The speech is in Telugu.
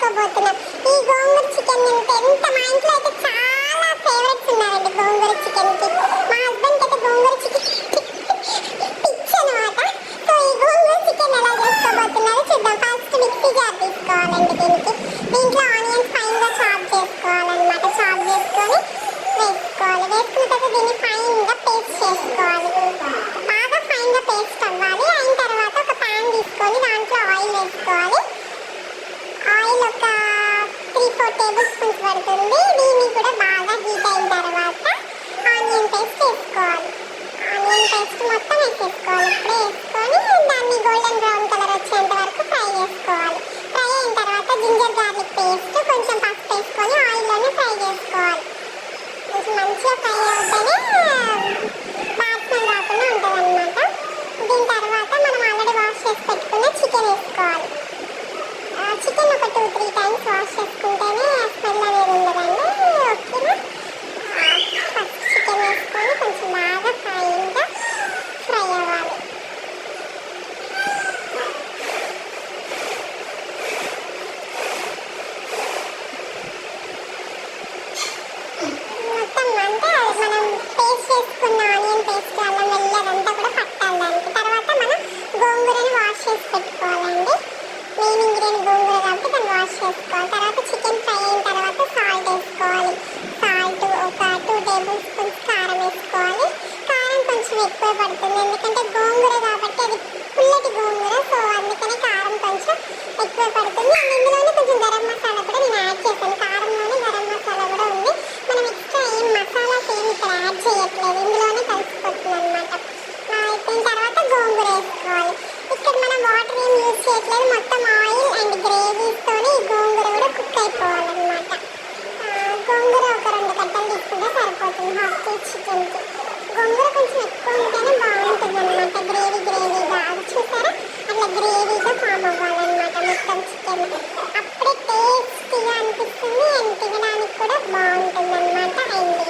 చేసుకోబోతున్నాం. ఈ గోంగూర చికెన్ తింటే ఎంత మా ఇంట్లో అయితే చాలా ఫేవరెట్స్ ఉన్నారండి గోంగూర చికెన్ కి. మా హస్బెండ్ అయితే గోంగూర చికెన్ పిచ్చి అనమాట. సో ఈ గోంగూర చికెన్ ఎలా చేసుకోబోతున్నారో చూద్దాం. ఫస్ట్ మిక్సీ జార్ తీసుకోవాలండి. దీంట్లో ఆనియన్స్ ఫైన్ గా చాప్ చేసుకోవాలన్నమాట. చాప్ చేసుకొని వేసుకోవాలి. వేసుకున్న తర్వాత దీన్ని ఫైన్ గా పేస్ట్ చేసుకోవాలి. బాగా ఫైన్ గా పేస్ట్ అవ్వాలి. అయిన తర్వాత ఒక ప్యాన్ తీసుకొని దాంట్లో ఆయిల్ వేసుకోవాలి. ఆయిల్ ఒక 3-4 టేబుల్ స్పూన్స్ పడుతుంది. దీన్ని కూడా బాగా హీట్ అయిన తర్వాత ఆనియన్ పేస్ట్ వేసుకోవాలి. ఆనియన్ పేస్ట్ మొత్తం వేసేసుకోవాలి. ఇప్పుడే వేసుకొని దాన్ని గోల్డెన్ బ్రౌన్ కలర్ వచ్చేంత వరకు ఫ్రై చేసుకోవాలి. ఫ్రై అయిన తర్వాత జింజర్ గార్లిక్ పేస్ట్ కొంచెం పసుపు వేసుకొని ఆయిల్లోనే ఫ్రై చేసుకోవాలి. కొంచెం మంచిగా ఫ్రై అవుతేనే వాసన రాకుండా ఉంటుంది అన్నమాట. దీని తర్వాత మనం ఆల్రెడీ వాష్ చేసి పెట్టుకున్న చికెన్ వేసుకోవాలి. చికెన్ ఒక 2-3 టైమ్స్ వాష్ చేసుకుంటేనే స్మెల్ అనేది ఉండదండి. ఓకేనా? ఫస్ట్ చికెన్ వేసుకొని కొంచెం బాగా ఫైన్గా ఫ్రై అవ్వాలి. మొత్తం అంటే మనం పేస్ట్ చేసుకున్న ఆనియన్ పేస్ట్ అల్లం వెల్లుల్లి కూడా పట్టాలి దానికి. తర్వాత మనం గోంగూరని వాష్ చేసి పెట్టుకోవాలండి. మెయిన్ ఇంగ్రీడియంట్ గోంగూర కాబట్టి దాన్ని వాష్ చేసుకోవాలి. తర్వాత చికెన్ ఫ్రై అయిన తర్వాత సాల్ట్ వేసుకోవాలి. సాల్ట్ ఒక 2 టేబుల్ స్పూన్స్ కారం వేసుకోవాలి. కారం కొంచెం ఎక్కువ పడుతుంది ఎందుకంటే గోంగూర కాబట్టి అది పుల్లటి గోంగూర. సో అందుకని కారం కొంచెం ఎక్కువ పడుతుంది. అండ్ ఇందులోనే కొంచెం గరం మసాలా కూడా నేను యాడ్ చేశాను. కారంలోనే గరం మసాలా కూడా ఉంది. మనం ఎక్స్ట్రా ఏం మసాలాస్ ఏమి ఇక్కడ యాడ్ చేయట్లేదు. ఇందులోనే కలిసిపోతుంది అనమాట. అయిపోయిన తర్వాత గోంగూర వేసుకోవాలి. ఇక్కడ మనం వాటర్ ఏం యూజ్ చేయట్లేదు. మొత్తం ఆయిల్ అండ్ గ్రేవీస్తోనే ఈ గోంగూర కూడా కుక్ అయిపోవాలన్నమాట. గోంగూర ఒక 2 కట్టలు తీసుకుంటే సరిపోతుంది హాఫ్ కేజీ చికెన్కి. గోంగూర కొంచెం ఎక్కువ ఉంటేనే బాగుంటుంది అనమాట. గ్రేవీగా అది చూసారా అట్లా గ్రేవీగా ఫామ్ అవ్వాలన్నమాట మొత్తం చికెన్. అప్పుడే టేస్టీగా అనిపిస్తుంది అండ్ తినడానికి కూడా బాగుంటుంది అనమాట. అండ్